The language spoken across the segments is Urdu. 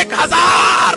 1,000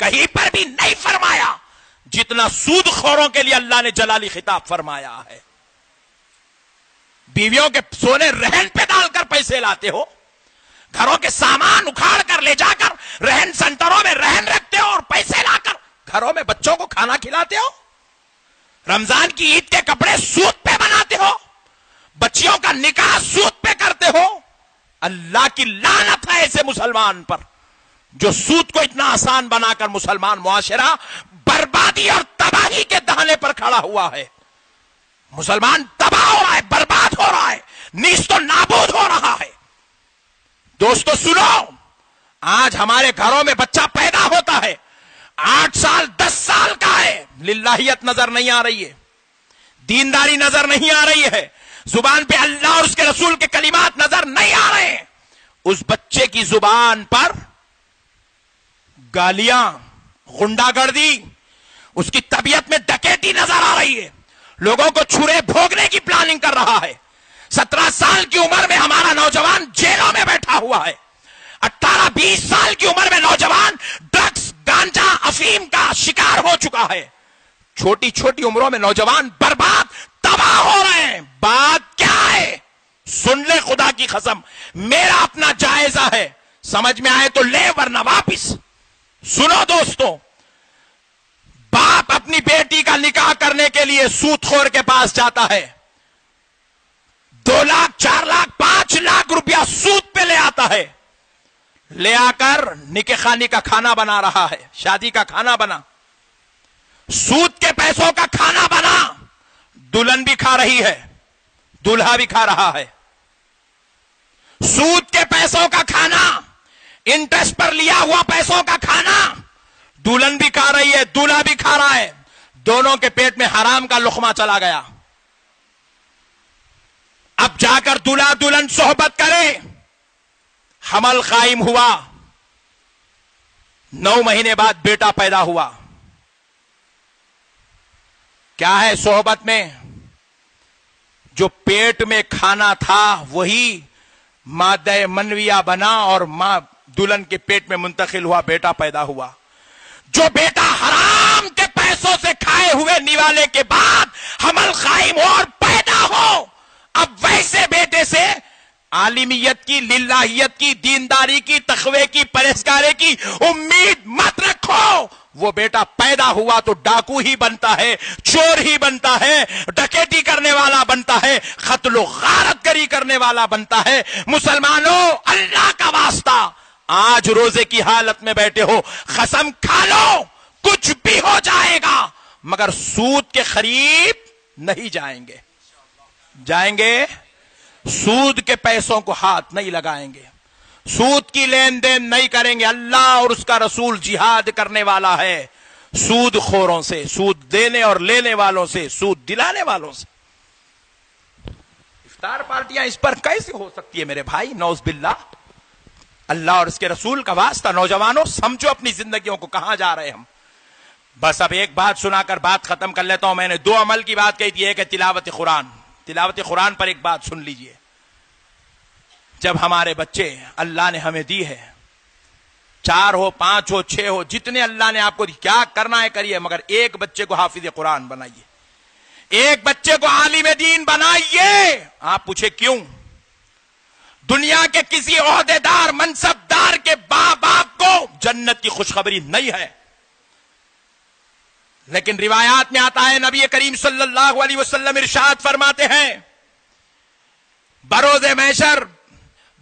کہیں پر بھی نہیں فرمایا جتنا سود خوروں کے لیے اللہ نے جلالی خطاب فرمایا ہے. بیویوں کے سونے رہن پہ ڈال کر پیسے لاتے ہو, گھروں کے سامان اکھاڑ کر لے جا کر رہن سینٹروں میں رہن رکھتے ہو اور پیسے لا کر گھروں میں بچوں کو کھانا کھلاتے ہو, رمضان کی عید کے کپڑے سود پہ بناتے ہو, بچیوں کا نکاح سود پہ کرتے ہو. اللہ کی لعنت ہے ایسے مسلمان پر جو سود کو اتنا آسان بنا کر مسلمان معاشرہ بربادی اور تباہی کے دہانے پر کھڑا ہوا ہے. مسلمان تباہ ہو رہا ہے, برباد ہو رہا ہے, نیست و نابود ہو رہا ہے. دوستو سنو, آج ہمارے گھروں میں بچہ پیدا ہوتا ہے 8 سال 10 سال کا ہے, للہیت نظر نہیں آ رہی ہے, دینداری نظر نہیں آ رہی ہے, زبان پہ اللہ اور اس کے رسول کے کلمات نظر نہیں آ رہے ہیں. اس بچے کی زبان پر گالیاں, غنڈا گردی, اس کی طبیعت میں ڈکیتی نظر آ رہی ہے, لوگوں کو چھرے بھوگنے کی پلاننگ کر رہا ہے. 17 سال کی عمر میں ہمارا نوجوان جیلوں میں بیٹھا ہوا ہے. 18-20 سال کی عمر میں نوجوان ڈرگس, گانجا, افیم کا شکار ہو چکا ہے. چھوٹی چھوٹی عمروں میں نوجوان برباد تباہ ہو رہے ہیں. بات کیا ہے؟ سن لے خدا کی قسم, میرا اپنا جائزہ ہے, سمجھ میں آئے تو لے ورنہ واپس. سنو دوستو, باپ اپنی بیٹی کا نکاح کرنے کے لیے سود خور کے پاس جاتا ہے, 2 لاکھ 4 لاکھ 5 لاکھ روپیہ سود پہ لے آتا ہے. لے آ کر نکاح خانی کا کھانا بنا رہا ہے, شادی کا کھانا بنا, سود کے پیسوں کا کھانا بنا. دلہن بھی کھا رہی ہے, دولہا بھی کھا رہا ہے. سود کے پیسوں کا کھانا, انٹرسٹ پر لیا ہوا پیسوں کا کھانا, دلہن بھی کھا رہی ہے, دولہا بھی کھا رہا ہے. دونوں کے پیٹ میں حرام کا لقمہ چلا گیا. اب جا کر دولہا دلہن صحبت کرے, حمل قائم ہوا, 9 مہینے بعد بیٹا پیدا ہوا. کیا ہے صحبت میں؟ جو پیٹ میں کھانا تھا وہی مادہ منویہ بنا اور ماں دلہن کے پیٹ میں منتقل ہوا, بیٹا پیدا ہوا. جو بیٹا حرام کے پیسوں سے کھائے ہوئے نوالے کے بعد حمل قائم ہو اور پیدا ہو, اب ویسے بیٹے سے عالمیت کی, للہیت کی, دینداری کی, تقوی کی, پرہیزگاری کی امید مت رکھو. وہ بیٹا پیدا ہوا تو ڈاکو ہی بنتا ہے, چور ہی بنتا ہے, ڈکیتی کرنے والا بنتا ہے, قتل و غارت گری کرنے والا بنتا ہے. مسلمانوں, اللہ کا واسطہ, آج روزے کی حالت میں بیٹھے ہو, قسم کھا لو کچھ بھی ہو جائے گا مگر سود کے قریب نہیں جائیں گے. جائیں گے, سود کے پیسوں کو ہاتھ نہیں لگائیں گے, سود کی لین دین نہیں کریں گے. اللہ اور اس کا رسول جہاد کرنے والا ہے سود خوروں سے, سود دینے اور لینے والوں سے, سود دلانے والوں سے. افطار پارٹیاں اس پر کیسے ہو سکتی ہے میرے بھائی؟ نعوذ باللہ. اللہ اور اس کے رسول کا واسطہ, نوجوانوں سمجھو اپنی زندگیوں کو کہاں جا رہے ہم. بس اب ایک بات سنا کر بات ختم کر لیتا ہوں. میں نے 2 عمل کی بات کہی تھی, ایک ہے تلاوت قرآن. تلاوت قرآن پر ایک بات سن لیجئے. جب ہمارے بچے اللہ نے ہمیں دی ہے, 4 ہو 5 ہو 6 ہو, جتنے اللہ نے آپ کو دی, کیا کرنا ہے کریے, مگر ایک بچے کو حافظ قرآن بنائیے, ایک بچے کو عالم دین بنائیے. آپ پوچھے کیوں؟ دنیا کے کسی عہدیدار منصبدار کے باپ کو جنت کی خوشخبری نہیں ہے, لیکن روایات میں آتا ہے نبی کریم صلی اللہ علیہ وسلم ارشاد فرماتے ہیں, بروز محشر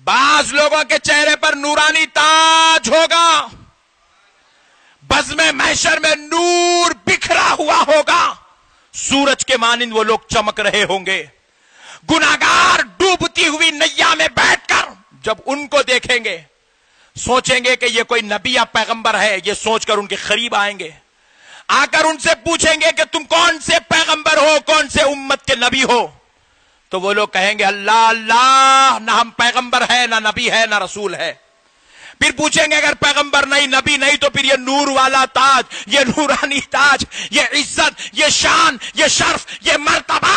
بعض لوگوں کے چہرے پر نورانی تاج ہوگا, بزم محشر میں نور بکھرا ہوا ہوگا, سورج کے مانند وہ لوگ چمک رہے ہوں گے. گناہگار ڈوبتی ہوئی نیا میں بیٹھ کر جب ان کو دیکھیں گے سوچیں گے کہ یہ کوئی نبی یا پیغمبر ہے, یہ سوچ کر ان کے قریب آئیں گے, آ کر ان سے پوچھیں گے کہ تم کون سے پیغمبر ہو, کون سے امت کے نبی ہو. تو وہ لوگ کہیں گے اللہ اللہ, نہ ہم پیغمبر ہے, نہ نبی ہے, نہ رسول ہے. پھر پوچھیں گے اگر پیغمبر نہیں, نبی نہیں, تو پھر یہ نور والا تاج, یہ نورانی تاج, یہ عزت, یہ شان, یہ شرف, یہ مرتبہ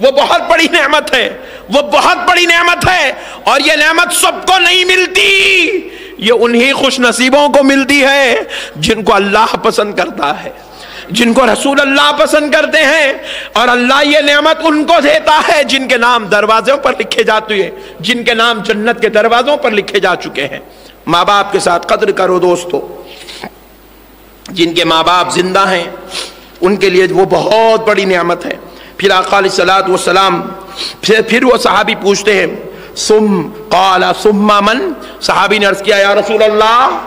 وہ بہت بڑی نعمت ہے، وہ بہت بڑی نعمت ہے، اور یہ نعمت سب کو نہیں ملتی، یہ انہی خوش نصیبوں کو ملتی ہے جن کو اللہ پسند کرتا ہے، جن کو رسول اللہ پسند کرتے ہیں، اور اللہ یہ نعمت ان کو دیتا ہے جن کے نام دروازوں پر لکھے جاتے ہیں، جن کے نام جنت کے دروازوں پر لکھے جا چکے ہیں۔ ماں باپ کے ساتھ قدر کرو دوستو، جن کے ماں باپ زندہ ہیں ان کے لیے وہ بہت بڑی نعمت ہے۔ پھر آقا علیہ الصلوۃ والسلام پھر وہ صحابی پوچھتے ہیں قال ثم من، صحابی نے عرض کیا یا رسول اللہ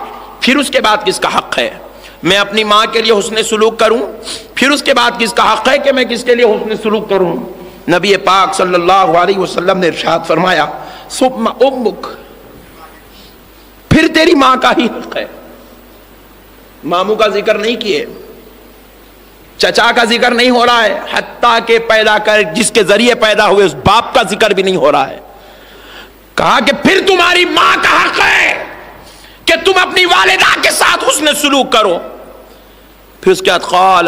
پھر اس کے بعد کس کا حق ہے؟ میں اپنی ماں کے لیے حسن سلوک کروں، پھر اس کے بعد کس کا حق ہے کہ میں کس کے لیے حسن سلوک کروں؟ نبی پاک صلی اللہ علیہ وسلم نے ارشاد فرمایا ثم امک، پھر تیری ماں کا ہی حق ہے۔ ماموں کا ذکر نہیں کیے، چچا کا ذکر نہیں ہو رہا ہے، حتیٰ کہ پیدا کر جس کے ذریعے پیدا ہوئے اس باپ کا ذکر بھی نہیں ہو رہا ہے۔ کہا کہ پھر تمہاری ماں کا حق ہے کہ تم اپنی والدہ کے ساتھ حسن سلوک کرو۔ پھر اس کے بعد قال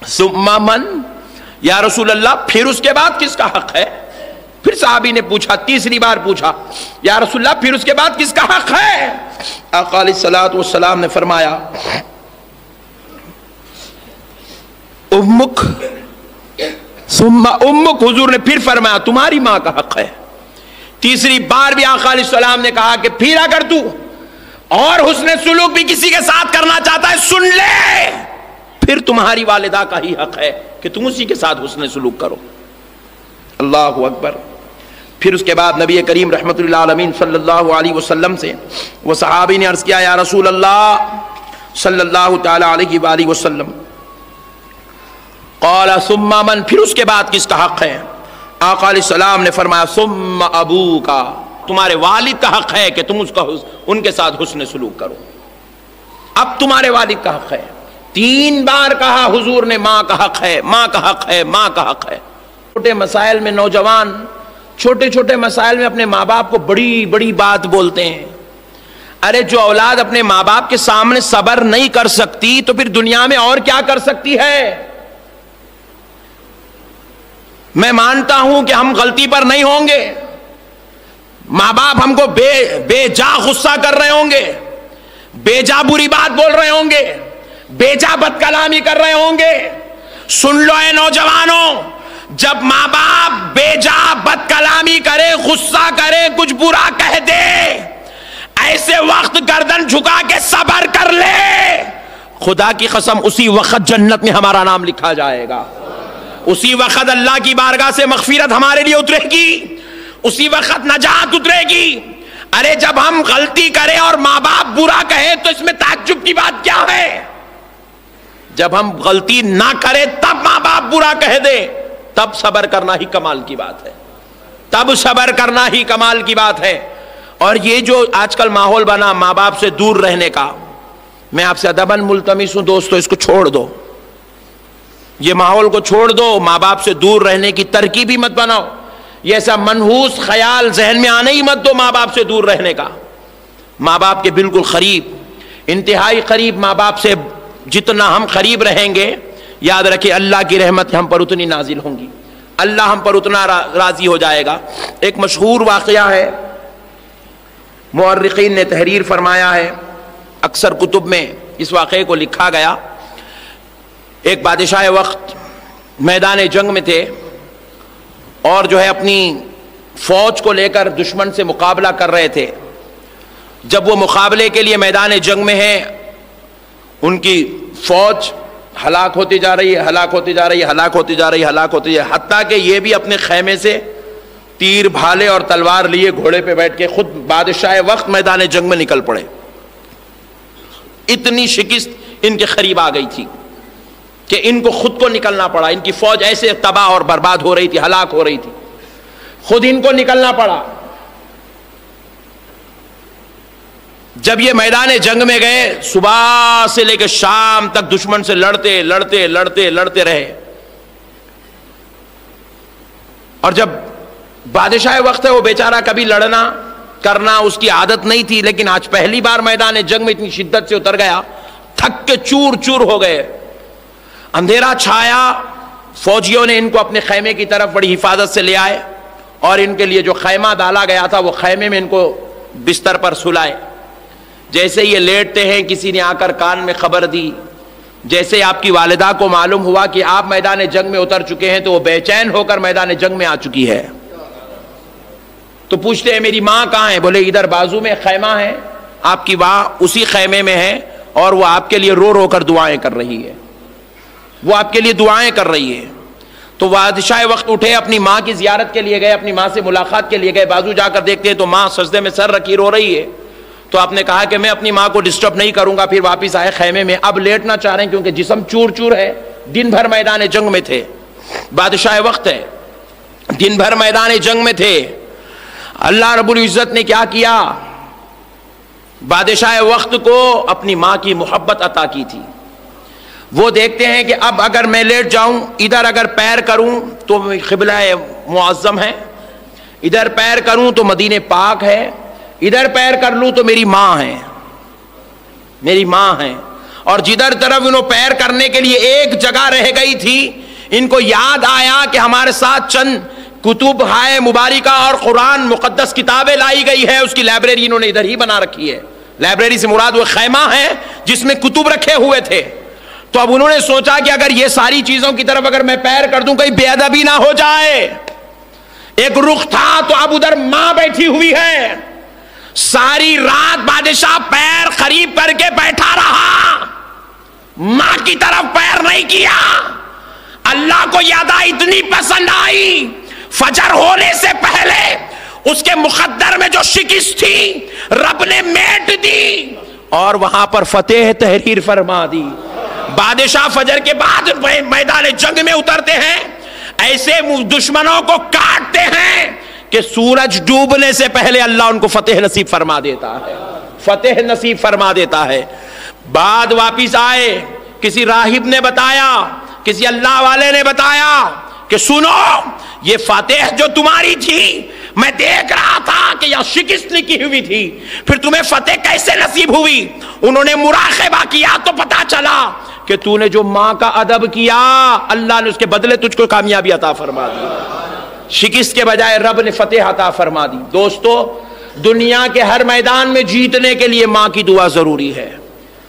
ثم من، یا رسول اللہ پھر اس کے بعد کس کا حق ہے؟ پھر صحابی نے پوچھا، تیسری بار پوچھا یا رسول اللہ پھر اس کے بعد کس کا حق ہے؟ آقا علیہ الصلوۃ والسلام نے فرمایا امک ثم امک، حضور نے پھر فرمایا تمہاری ماں کا حق ہے۔ تیسری بار بھی آقا علیہ السلام نے کہا کہ پھر اگر تو اور حسن سلوک بھی کسی کے ساتھ کرنا چاہتا ہے سن لے، پھر تمہاری والدہ کا ہی حق ہے کہ تم اسی کے ساتھ حسن سلوک کرو۔ اللہ اکبر۔ پھر اس کے بعد نبی کریم رحمت اللہ علیہ صلی اللہ علیہ وسلم سے وہ صحابی نے عرض کیا یا رسول اللہ صلی اللہ تعالی علیہ وآلہ وسلم قال ثم من، پھر اس کے بعد کس کا حق ہے؟ آقا علیہ السلام نے فرمایا ثم ابوکا، تمہارے والد کا حق ہے کہ تم ان کے ساتھ حسن سلوک کرو۔ اب تمہارے والد کا حق ہے، 3 بار کہا حضور نے ماں کا حق ہے، ماں کا حق ہے، ماں کا حق ہے۔ چھوٹے مسائل میں نوجوان چھوٹے چھوٹے مسائل میں اپنے ماں باپ کو بڑی بڑی بات بولتے ہیں۔ ارے جو اولاد اپنے ماں باپ کے سامنے صبر نہیں کر سکتی تو پھر دنیا میں اور کیا کر سکتی ہے؟ میں مانتا ہوں کہ ہم غلطی پر نہیں ہوں گے، ماں باپ ہم کو بے جا غصہ کر رہے ہوں گے، بے جا بری بات بول رہے ہوں گے، بے جا بد کلامی کر رہے ہوں گے۔ سن لو اے نوجوانوں، جب ماں باپ بے جا بد کلامی کرے، غصہ کرے، کچھ برا کہہ دے، ایسے وقت گردن جھکا کے صبر کر لے، خدا کی قسم اسی وقت جنت میں ہمارا نام لکھا جائے گا، اسی وقت اللہ کی بارگاہ سے مغفرت ہمارے لیے اترے گی، اسی وقت نجات اترے گی۔ ارے جب ہم غلطی کریں اور ماں باپ برا کہے تو اس میں تعجب کی بات کیا ہے؟ جب ہم غلطی نہ کریں تب ماں باپ برا کہہ دے، تب صبر کرنا ہی کمال کی بات ہے، تب صبر کرنا ہی کمال کی بات ہے۔ اور یہ جو آج کل ماحول بنا ماں باپ سے دور رہنے کا، میں آپ سے ادباً ملتمس ہوں دوستو، اس کو چھوڑ دو، یہ ماحول کو چھوڑ دو، ماں باپ سے دور رہنے کی ترکیب ہی مت بناؤ، یہ ایسا منحوس خیال ذہن میں آنے ہی مت دو ماں باپ سے دور رہنے کا۔ ماں باپ کے بالکل قریب، انتہائی قریب ماں باپ سے جتنا ہم قریب رہیں گے، یاد رکھیں اللہ کی رحمت ہم پر اتنی نازل ہوں گی، اللہ ہم پر اتنا راضی ہو جائے گا۔ ایک مشہور واقعہ ہے، مورخین نے تحریر فرمایا ہے، اکثر کتب میں اس واقعے کو لکھا گیا۔ ایک بادشاہ وقت میدان جنگ میں تھے اور جو ہے اپنی فوج کو لے کر دشمن سے مقابلہ کر رہے تھے۔ جب وہ مقابلے کے لیے میدان جنگ میں ہیں، ان کی فوج ہلاک ہوتی جا رہی ہے، ہلاک ہوتی جا رہی ہے، ہلاک ہوتی جا رہی ہے، ہلاک ہوتی جا رہی ہے، حتیٰ کہ یہ بھی اپنے خیمے سے تیر بھالے اور تلوار لیے گھوڑے پہ بیٹھ کے خود بادشاہ وقت میدان جنگ میں نکل پڑے۔ اتنی شکست ان کے قریب آ گئی تھی کہ ان کو خود کو نکلنا پڑا، ان کی فوج ایسے تباہ اور برباد ہو رہی تھی، ہلاک ہو رہی تھی، خود ان کو نکلنا پڑا۔ جب یہ میدان جنگ میں گئے، صبح سے لے کے شام تک دشمن سے لڑتے لڑتے لڑتے لڑتے رہے، اور جب بادشاہ وقت ہے وہ بیچارہ کبھی لڑنا کرنا اس کی عادت نہیں تھی، لیکن آج پہلی بار میدان جنگ میں اتنی شدت سے اتر گیا، تھک کے چور چور ہو گئے۔ اندھیرا چھایا، فوجیوں نے ان کو اپنے خیمے کی طرف بڑی حفاظت سے لے آئے اور ان کے لیے جو خیمہ ڈالا گیا تھا وہ خیمے میں ان کو بستر پر سلائے. جیسے یہ لیٹتے ہیں کسی نے آ کر کان میں خبر دی. جیسے آپ کی والدہ کو معلوم ہوا کہ آپ میدان جنگ میں اتر چکے ہیں تو وہ بے چین ہو کر میدان جنگ میں آ چکی ہے. تو پوچھتے ہیں میری ماں کہاں ہے؟ بولے ادھر بازو میں خیمہ ہے، آپ کی ماں اسی خیمے میں ہے اور وہ آپ کے لیے رو رو کر دعائیں کر رہی ہے، وہ آپ کے لیے دعائیں کر رہی ہے. تو بادشاہ وقت اٹھے، اپنی ماں کی زیارت کے لیے گئے، اپنی ماں سے ملاقات کے لیے گئے. بازو جا کر دیکھتے ہیں تو ماں سجدے میں سر رکھی رو رہی ہے. تو آپ نے کہا کہ میں اپنی ماں کو ڈسٹرب نہیں کروں گا. پھر واپس آئے خیمے میں. اب لیٹنا چاہ رہے ہیں کیونکہ جسم چور چور ہے، دن بھر میدان جنگ میں تھے. بادشاہ وقت ہے، دن بھر میدان جنگ میں تھے. اللہ رب العزت نے کیا کیا؟ بادشاہ وقت کو اپنی ماں کی محبت عطا کی تھی. وہ دیکھتے ہیں کہ اب اگر میں لیٹ جاؤں، ادھر اگر پیر کروں تو قبلہ معظم ہے، ادھر پیر کروں تو مدینہ پاک ہے، ادھر پیر کر لوں تو میری ماں ہے، میری ماں ہے. اور جدھر طرف انہوں پیر کرنے کے لیے ایک جگہ رہ گئی تھی، ان کو یاد آیا کہ ہمارے ساتھ چند کتب ہائے مبارکہ اور قرآن مقدس کتابیں لائی گئی ہے، اس کی لائبریری انہوں نے ادھر ہی بنا رکھی ہے. لائبریری سے مراد وہ خیمہ ہے جس میں کتب رکھے ہوئے تھے. تو اب انہوں نے سوچا کہ اگر یہ ساری چیزوں کی طرف اگر میں پیر کر دوں کہیں بے ادبی نہ ہو جائے. ایک رخ تھا تو اب ادھر ماں بیٹھی ہوئی ہے. ساری رات بادشاہ پیر قریب کر کے بیٹھا رہا، ماں کی طرف پیر نہیں کیا. اللہ کو یہ ادا اتنی پسند آئی، فجر ہونے سے پہلے اس کے مقدر میں جو شکست تھی رب نے میٹ دی اور وہاں پر فتح تحریر فرما دی. بادشاہ فجر کے بعد میدان جنگ میں اترتے ہیں، ایسے دشمنوں کو کاٹتے ہیں کہ سورج ڈوبنے سے پہلے اللہ ان کو فتح نصیب فرما دیتا ہے، فتح نصیب فرما دیتا ہے. بعد واپس آئے، کسی راہب نے بتایا، کسی اللہ والے نے بتایا کہ سنو یہ فاتح جو تمہاری تھی میں دیکھ رہا تھا کہ یہ شکست لکھی ہوئی تھی، پھر تمہیں فتح کیسے نصیب ہوئی؟ انہوں نے مراقبہ کیا تو پتا چلا کہ تو نے جو ماں کا ادب کیا اللہ نے اس کے بدلے تجھ کو کامیابی عطا فرما دی. شکست کے بجائے رب نے فتح عطا فرما دی. دوستو دنیا کے ہر میدان میں جیتنے کے لیے ماں کی دعا ضروری ہے،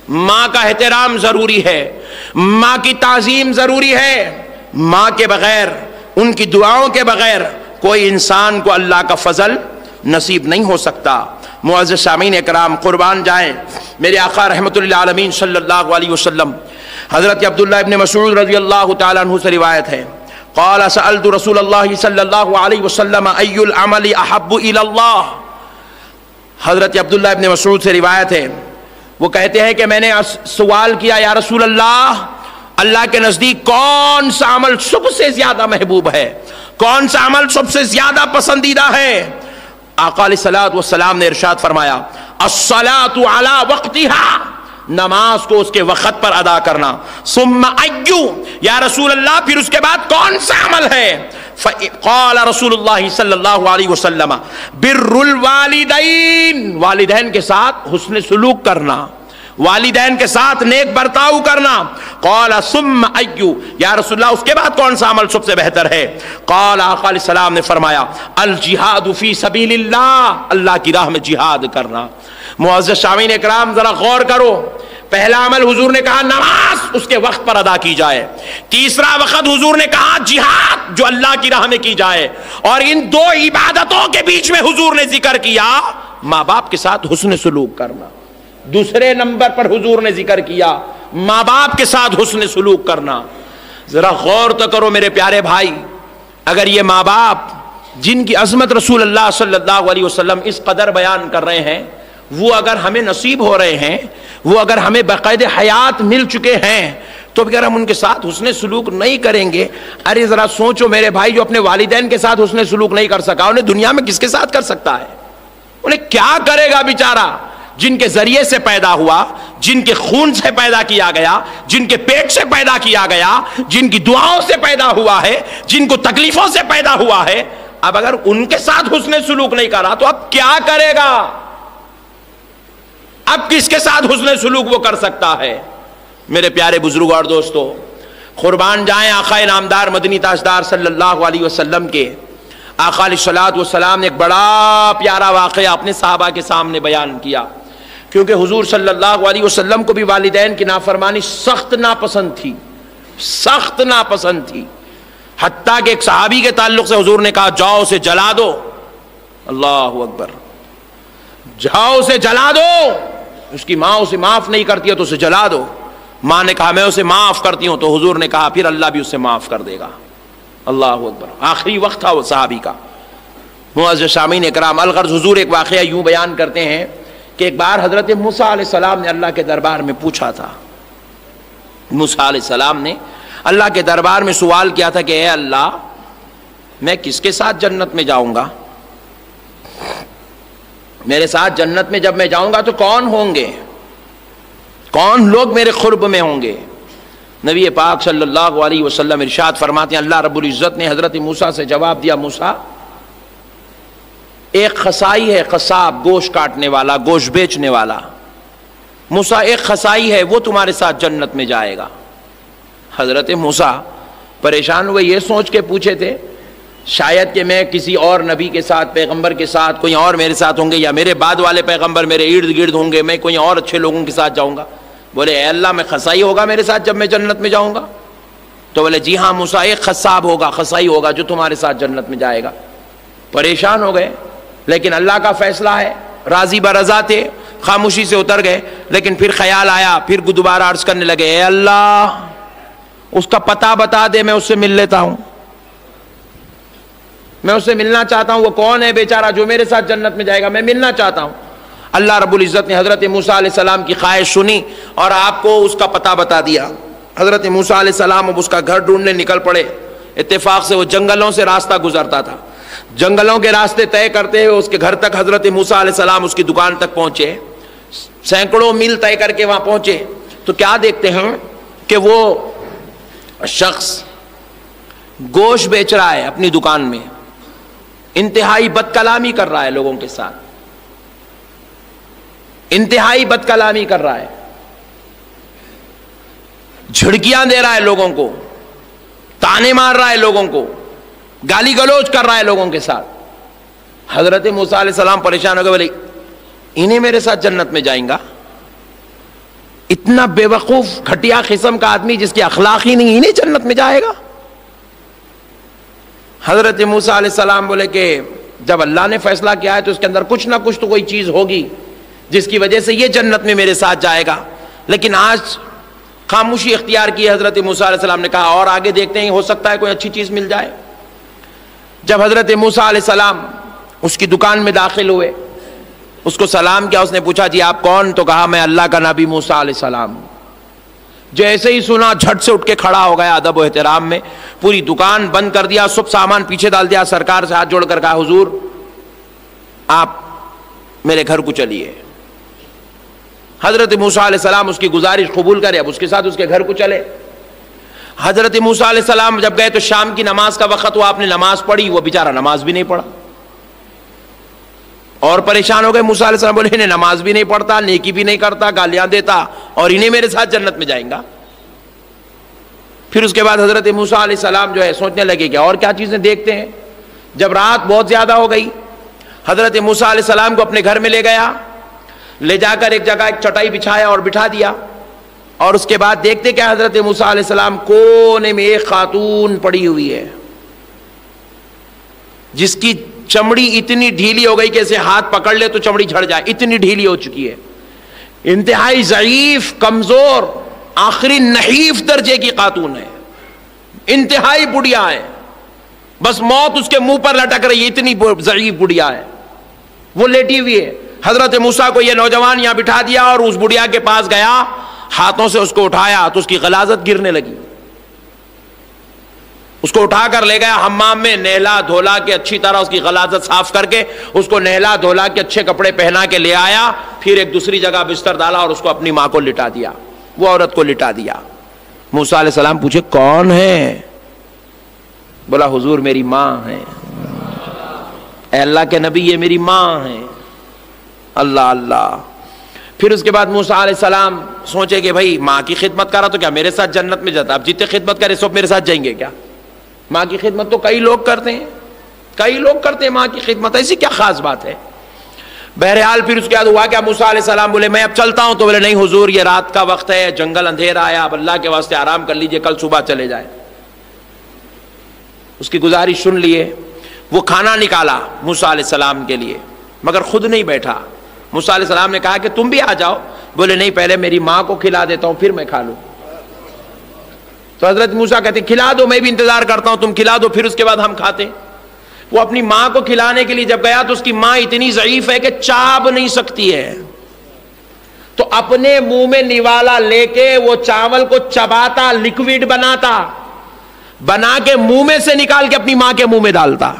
ماں کا احترام ضروری ہے، ماں کی تعظیم ضروری ہے. ماں کے بغیر، ان کی دعاؤں کے بغیر کوئی انسان کو اللہ کا فضل نصیب نہیں ہو سکتا. معزز سامعین اکرام، قربان جائیں میرے آقا رحمت اللہ عالمین صلی اللہ علیہ وسلم. حضرت عبداللہ ابن مسعود رضی اللہ تعالی عنہ سے روایت ہے، قال سألت رسول اللہ صلی اللہ علیہ وسلم ای العمل احب الی اللہ. حضرت عبداللہ ابن مسعود سے روایت ہے، وہ کہتے ہیں کہ میں نے سوال کیا یا رسول اللہ، اللہ کے نزدیک کون سا عمل سب سے زیادہ محبوب ہے، کون سا عمل سب سے زیادہ پسندیدہ ہے؟ آقا علیہ الصلوۃ والسلام نے ارشاد فرمایا الصلاۃ علی وقتها، نماز کو اس کے وقت پر ادا کرنا. ثم ایو، یا رسول اللہ پھر اس کے بعد کون سا عمل ہے؟ قال رسول اللہ صلی اللہ علیہ وسلم بر الوالدین، والدین کے ساتھ حسن سلوک کرنا، والدین کے ساتھ نیک برتاؤ کرنا. قال ثم ایو، یا رسول اللہ اس کے بعد کون سا عمل سب سے بہتر ہے؟ قال آقا علیہ السلام نے فرمایا الجہاد فی سبیل اللہ، اللہ کی راہ میں جہاد کرنا. معزز سامعین اکرام ذرا غور کرو، پہلا عمل حضور نے کہا نماز اس کے وقت پر ادا کی جائے، تیسرا وقت حضور نے کہا جہاد جو اللہ کی راہ میں کی جائے، اور ان دو عبادتوں کے بیچ میں حضور نے ذکر کیا ماں باپ کے ساتھ حسن سلوک کرنا. دوسرے نمبر پر حضور نے ذکر کیا ماں باپ کے ساتھ حسن سلوک کرنا. ذرا غور تو کرو میرے پیارے بھائی، اگر یہ ماں باپ جن کی عظمت رسول اللہ صلی اللہ علیہ وسلم اس قدر بیان کر رہے ہیں وہ اگر ہمیں نصیب ہو رہے ہیں، وہ اگر ہمیں باقاعدہ حیات مل چکے ہیں، تو اگر ہم ان کے ساتھ حسن سلوک نہیں کریں گے، ارے ذرا سوچو میرے بھائی، جو اپنے والدین کے ساتھ حسن سلوک نہیں کر سکا انہیں دنیا میں کس کے ساتھ کر سکتا ہے؟ انہیں کیا کرے گا بیچارہ؟ جن کے ذریعے سے پیدا ہوا، جن کے خون سے پیدا کیا گیا، جن کے پیٹ سے پیدا کیا گیا، جن کی دعاؤں سے پیدا ہوا ہے، جن کو تکلیفوں سے پیدا ہوا ہے، اب اگر ان کے ساتھ حسن سلوک نہیں کرا تو اب کیا کرے گا؟ اب کس کے ساتھ حسن سلوک وہ کر سکتا ہے؟ میرے پیارے بزرگوں اور دوستو، قربان جائیں آقا نامدار مدنی تاجدار صلی اللہ علیہ وسلم کے آقا علیہ الصلوۃ والسلام نے ایک بڑا پیارا واقعہ اپنے صحابہ کے سامنے بیان کیا، کیونکہ حضور صلی اللہ علیہ وسلم کو بھی والدین کی نافرمانی سخت ناپسند تھی، سخت ناپسند تھی، حتیٰ کہ ایک صحابی کے تعلق سے حضور نے کہا جاؤ اسے جلا دو، اللہ اکبر، جاؤ اسے جلا دو، اس کی ماں اسے معاف نہیں کرتی ہے تو اسے جلا دو۔ ماں نے کہا میں اسے معاف کرتی ہوں، تو حضور نے کہا پھر اللہ بھی اسے معاف کر دے گا، اللہ اکبر۔ آخری وقت تھا وہ صحابی کا۔ معزز سامعین اکرام، الغرض حضور ایک واقعہ یوں بیان کرتے ہیں کہ ایک بار حضرت موسیٰ علیہ السلام نے اللہ کے دربار میں پوچھا تھا، موسیٰ علیہ السلام نے اللہ کے دربار میں سوال کیا تھا کہ اے اللہ، میں کس کے ساتھ جنت میں جاؤں گا؟ میرے ساتھ جنت میں جب میں جاؤں گا تو کون ہوں گے، کون لوگ میرے قرب میں ہوں گے؟ نبی پاک صلی اللہ علیہ وسلم ارشاد فرماتے ہیں، اللہ رب العزت نے حضرت موسیٰ سے جواب دیا، موسیٰ ایک خسائی ہے، قصاب، گوشت کاٹنے والا، گوشت بیچنے والا، موسیٰ ایک خسائی ہے، وہ تمہارے ساتھ جنت میں جائے گا۔ حضرت موسیٰ پریشان ہوئے، یہ سوچ کے پوچھے تھے شاید کہ میں کسی اور نبی کے ساتھ، پیغمبر کے ساتھ، کوئی اور میرے ساتھ ہوں گے، یا میرے بعد والے پیغمبر میرے ارد گرد ہوں گے، میں کوئی اور اچھے لوگوں کے ساتھ جاؤں گا۔ بولے اے اللہ، میں خسائی ہوگا میرے ساتھ جب میں جنت میں جاؤں گا؟ تو بولے جی ہاں موسیٰ، ایک خصاب ہوگا، خسائی ہوگا جو تمہارے ساتھ جنت میں جائے گا۔ پریشان ہو گئے، لیکن اللہ کا فیصلہ ہے، راضی برضا تھے، خاموشی سے اتر گئے۔ لیکن پھر خیال آیا، پھر دوبارہ عرض کرنے لگے، اے اللہ اس کا پتہ بتا دے، میں اس سے مل لیتا ہوں، میں اس سے ملنا چاہتا ہوں، وہ کون ہے بیچارہ جو میرے ساتھ جنت میں جائے گا، میں ملنا چاہتا ہوں۔ اللہ رب العزت نے حضرت موسیٰ علیہ السلام کی خواہش سنی اور آپ کو اس کا پتہ بتا دیا۔ حضرت موسیٰ علیہ السلام اب اس کا گھر ڈھونڈنے نکل پڑے۔ اتفاق سے وہ جنگلوں سے راستہ گزرتا تھا، جنگلوں کے راستے طے کرتے ہوئے اس کے گھر تک حضرت موسیٰ علیہ السلام اس کی دکان تک پہنچے، سینکڑوں میل طے کر کے وہاں پہنچے تو کیا دیکھتے ہیں کہ وہ شخص گوشت بیچ رہا ہے اپنی دکان میں، انتہائی بد کلامی کر رہا ہے لوگوں کے ساتھ، انتہائی بد کلامی کر رہا ہے، جھڑکیاں دے رہا ہے لوگوں کو، تانے مار رہا ہے لوگوں کو، گالی گلوچ کر رہا ہے لوگوں کے ساتھ۔ حضرت موسیٰ علیہ السلام پریشان ہو گئے، بولے انہیں میرے ساتھ جنت میں جائیں گا؟ اتنا بے وقوف گھٹیا قسم کا آدمی جس کی اخلاق ہی نہیں، انہیں جنت میں جائے گا؟ حضرت موسیٰ علیہ السلام بولے کہ جب اللہ نے فیصلہ کیا ہے تو اس کے اندر کچھ نہ کچھ تو کوئی چیز ہوگی جس کی وجہ سے یہ جنت میں میرے ساتھ جائے گا۔ لیکن آج خاموشی اختیار کی حضرت موسیٰ علیہ السلام نے کہا اور آگے دیکھتے ہیں، ہو سکتا ہے کوئی اچھی چیز مل جائے۔ جب حضرت موسیٰ علیہ السلام اس کی دکان میں داخل ہوئے، اس کو سلام کیا، اس نے پوچھا جی آپ کون؟ تو کہا میں اللہ کا نبی موسیٰ علیہ السلام ہوں۔ جیسے ہی سنا جھٹ سے اٹھ کے کھڑا ہو گیا ادب و احترام میں، پوری دکان بند کر دیا، سب سامان پیچھے ڈال دیا، سرکار سے ہاتھ جوڑ کر کہا حضور آپ میرے گھر کو چلیے۔ حضرت موسیٰ علیہ السلام اس کی گزارش قبول کرے، اب اس کے ساتھ اس کے گھر کو چلے۔ حضرت موسیٰ علیہ السلام جب گئے تو شام کی نماز کا وقت ہوا، آپ نے نماز پڑھی، وہ بیچارہ نماز بھی نہیں پڑھا اور پریشان ہو گئے۔ موسیٰ علیہ السلام بولے انہیں نماز بھی نہیں پڑھتا، نیکی بھی نہیں کرتا، گالیاں دیتا، اور انہیں میرے ساتھ جنت میں جائیں گا؟ پھر اس کے بعد حضرت موسیٰ علیہ السلام جو ہے سوچنے لگے کہ اور کیا چیزیں دیکھتے ہیں۔ جب رات بہت زیادہ ہو گئی، حضرت موسیٰ علیہ السلام کو اپنے گھر میں لے گیا، لے جا کر ایک جگہ ایک چٹائی بچھایا اور بٹھا دیا، اور اس کے بعد دیکھتے کہ حضرت موسیٰ علیہ السلام کونے میں ایک خاتون پڑی ہوئی ہے جس کی چمڑی اتنی ڈھیلی ہو گئی کہ اسے ہاتھ پکڑ لے تو چمڑی جھڑ جائے، اتنی ڈھیلی ہو چکی ہے، انتہائی ضعیف، کمزور، آخری نحیف درجے کی خاتون ہے، انتہائی بڑھیا ہے، بس موت اس کے منہ پر لٹک رہی ہے، اتنی ضعیف بڑھیا ہے، وہ لیٹی ہوئی ہے۔ حضرت موسیٰ کو یہ نوجوان یہاں بٹھا دیا اور اس بڑھیا کے پاس گیا، ہاتھوں سے اس کو اٹھایا تو اس کی غلاظت گرنے لگی، اس کو اٹھا کر لے گیا حمام میں، نہلا دھولا کے اچھی طرح اس کی غلاظت صاف کر کے اس کو نہلا دھولا کے اچھے کپڑے پہنا کے لے آیا، پھر ایک دوسری جگہ بستر ڈالا اور اس کو اپنی ماں کو لٹا دیا، وہ عورت کو لٹا دیا۔ موسیٰ علیہ السلام پوچھے کون ہے؟ بولا حضور میری ماں ہے۔ اے اللہ کے نبی یہ میری ماں ہے۔ اللہ اللہ۔ پھر اس کے بعد موسیٰ علیہ السلام سوچے کہ بھائی ماں کی خدمت کرا تو کیا میرے ساتھ جنت میں جاتا، اب جتنے خدمت کرے سب میرے ساتھ جائیں گے کیا؟ ماں کی خدمت تو کئی لوگ کرتے ہیں، کئی لوگ کرتے ہیں ماں کی خدمت، ایسی کیا خاص بات ہے؟ بہرحال پھر اس کے بعد ہوا کیا، موسیٰ علیہ السلام بولے میں اب چلتا ہوں، تو بولے نہیں حضور یہ رات کا وقت ہے، جنگل اندھیرا ہے، اب اللہ کے واسطے آرام کر لیجئے، کل صبح چلے جائے۔ اس کی گزارش سن لیے، وہ کھانا نکالا موسیٰ علیہ السلام کے لیے، مگر خود نہیں بیٹھا۔ موسیٰ علیہ السلام نے کہا کہ تم بھی آ جاؤ، بولے نہیں پہلے میری ماں کو کھلا دیتا ہوں پھر میں کھا لوں۔ تو حضرت موسیٰ کہتے ہیں کھلا دو، میں بھی انتظار کرتا ہوں، تم کھلا دو پھر اس کے بعد ہم کھاتے۔ وہ اپنی ماں کو کھلانے کے لیے جب گیا تو اس کی ماں اتنی ضعیف ہے کہ چاب نہیں سکتی ہے، تو اپنے منہ میں نوالا لے کے وہ چاول کو چباتا، لکوڈ بناتا، بنا کے منہ میں سے نکال کے اپنی ماں کے منہ میں ڈالتا۔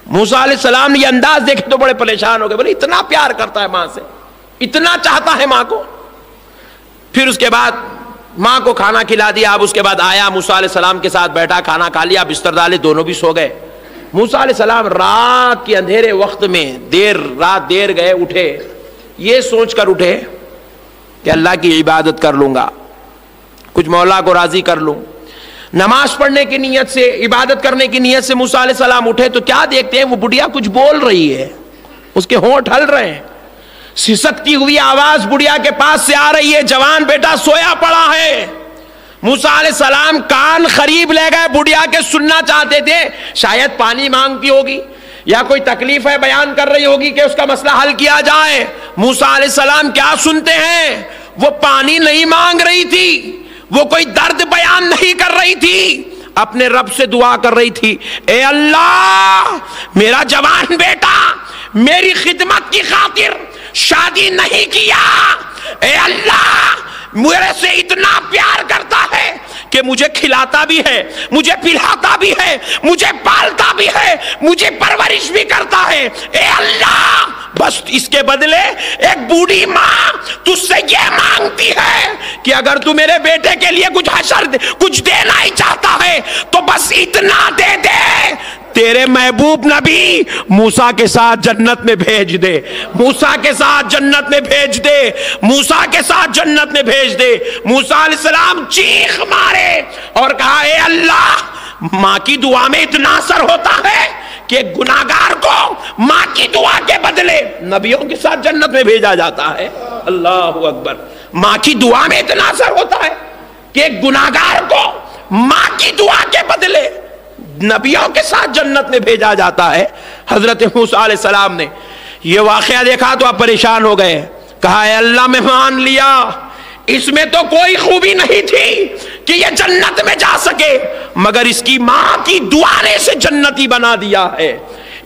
موسیٰ علیہ السلام نے یہ انداز دیکھے تو بڑے پریشان ہو گئے، بولے اتنا پیار کرتا ہے ماں سے، اتنا چاہتا ہے ماں کو۔ پھر اس کے بعد ماں کو کھانا کھلا دیا، اب اس کے بعد آیا موسیٰ علیہ السلام کے ساتھ بیٹھا، کھانا کھا لیا، بستر ڈالے، دونوں بھی سو گئے۔ موسیٰ علیہ السلام رات کے اندھیرے وقت میں رات دیر گئے، اٹھے، یہ سوچ کر اٹھے کہ اللہ کی عبادت کر لوں گا، کچھ مولا کو راضی کر لوں۔ نماز پڑھنے کی نیت سے، عبادت کرنے کی نیت سے موسیٰ علیہ السلام اٹھے تو کیا دیکھتے ہیں، وہ بڑھیا کچھ بول رہی ہے، اس کے ہونٹ ہل رہے ہیں، سسکتی ہوئی آواز بڑھیا کے پاس سے آ رہی ہے، جوان بیٹا سویا پڑا ہے۔ موسیٰ علیہ السلام کان قریب لے گئے، بڑھیا کے سننا چاہتے تھے، شاید پانی مانگتی ہوگی یا کوئی تکلیف ہے بیان کر رہی ہوگی کہ اس کا مسئلہ حل کیا جائے۔ موسیٰ علیہ السلام کیا سنتے ہیں، وہ پانی نہیں مانگ رہی تھی، وہ کوئی درد بیان نہیں کر رہی تھی، اپنے رب سے دعا کر رہی تھی، اے اللہ میرا جوان بیٹا میری خدمت کی خاطر شادی نہیں کیا، اے اللہ میرے سے اتنا پیار کرتا ہے کہ مجھے کھلاتا بھی ہے، مجھے پلاتا بھی ہے، مجھے پالتا بھی ہے، مجھے پرورش بھی کرتا ہے، اے اللہ بس اس کے بدلے ایک بوڑھی ماں تجھ سے یہ مانگتی ہے کہ اگر تو میرے بیٹے کے لیے کچھ دینا ہی چاہتا ہے تو بس اتنا دے دے، تیرے محبوب نبی موسیٰ کے ساتھ جنت میں بھیج دے، موسیٰ کے ساتھ جنت میں بھیج دے، موسیٰ کے ساتھ جنت میں بھیج دے۔ موسیٰ علیہ السلام چیخ مارے اور کہا اے اللہ ماں کی دعا میں اتنا اثر ہوتا ہے کہ گناہگار کو ماں کی دعا کے بدلے نبیوں کے ساتھ جنت میں بھیجا جاتا ہے۔ اللہ اکبر، ماں کی دعا میں اتنا اثر ہوتا ہے کہ گناہگار کو ماں کی دعا کے بدلے نبیوں کے ساتھ جنت میں بھیجا جاتا ہے۔ حضرت موسیٰ علیہ السلام نے یہ واقعہ دیکھا تو آپ پریشان ہو گئے، کہا اے اللہ میں مان لیا، اس میں تو کوئی خوبی نہیں تھی کہ یہ جنت میں جا سکے، مگر اس کی ماں کی دعا نے اسے جنتی بنا دیا ہے۔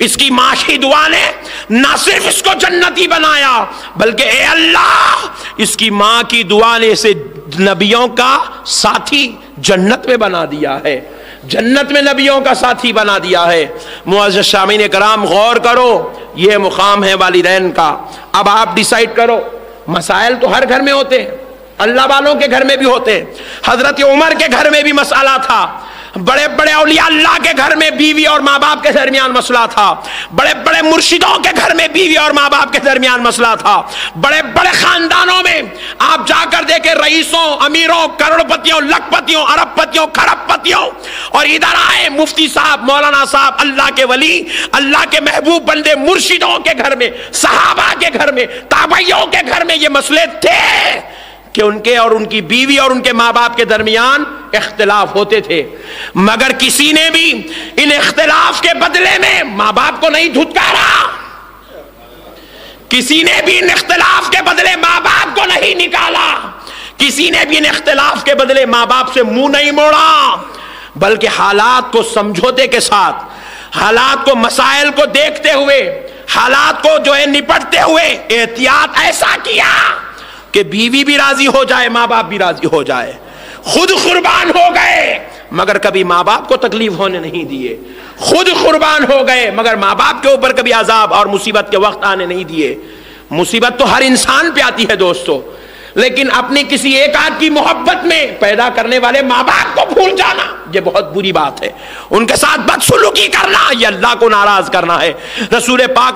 اس کی ماں کی دعا نے نہ صرف اس کو جنتی بنایا بلکہ اے اللہ اس کی ماں کی دعا نے اسے نبیوں کا ساتھی جنت میں بنا دیا ہے، جنت میں نبیوں کا ساتھی بنا دیا ہے۔ معزز سامعین کرام غور کرو، یہ مقام ہے والدین کا۔ اب آپ ڈیسائیڈ کرو، مسائل تو ہر گھر میں ہوتے ہیں، اللہ والوں کے گھر میں بھی ہوتے ہیں، حضرت عمر کے گھر میں بھی مسئلہ تھا، بڑے بڑے اولیاء اللہ کے گھر میں بیوی اور ماں باپ کے درمیان مسئلہ تھا، بڑے بڑے مرشدوں کے گھر میں بیوی اور ماں باپ کے درمیان مسئلہ تھا، بڑے بڑے خاندانوں میں آپ جا کر دیکھیں رئیسوں، امیروں، کروڑ پتیوں، لکھ پتیوں، ارب پتیوں، کھرب پتیوں، اور ادھر آئے مفتی صاحب، مولانا صاحب، اللہ کے ولی، اللہ کے محبوب بندے، مرشدوں کے گھر میں، صحابہ کے گھر میں، تابعیوں کے گھر میں یہ مسئلے تھے کہ ان کے اور ان کی بیوی اور ان کے ماں باپ کے درمیان اختلاف ہوتے تھے، مگر کسی نے بھی ان اختلاف کے بدلے میں ماں باپ کو نہیں دھتکارا، کسی نے بھی ان اختلاف کے بدلے ماں باپ کو نہیں نکالا، کسی نے بھی ان اختلاف کے بدلے ماں باپ سے منہ نہیں موڑا، بلکہ حالات کو سمجھوتے کے ساتھ، حالات کو، مسائل کو دیکھتے ہوئے، حالات کو جو ہے نپٹتے ہوئے احتیاط ایسا کیا کہ بیوی بھی راضی ہو جائے، ماں باپ بھی راضی ہو جائے، خود قربان ہو گئے مگر کبھی ماں باپ کو تکلیف ہونے نہیں دیے، خود قربان ہو گئے مگر ماں باپ کے اوپر کبھی عذاب اور مصیبت کے وقت آنے نہیں دیے۔ مصیبت تو ہر انسان پہ آتی ہے دوستو، لیکن اپنی کسی ایک آدھ کی محبت میں پیدا کرنے والے ماں باپ کو بھول جانا یہ بہت بری بات ہے، ان کے ساتھ بدسلوکی کرنا یہ اللہ کو ناراض کرنا ہے۔ رسول پاک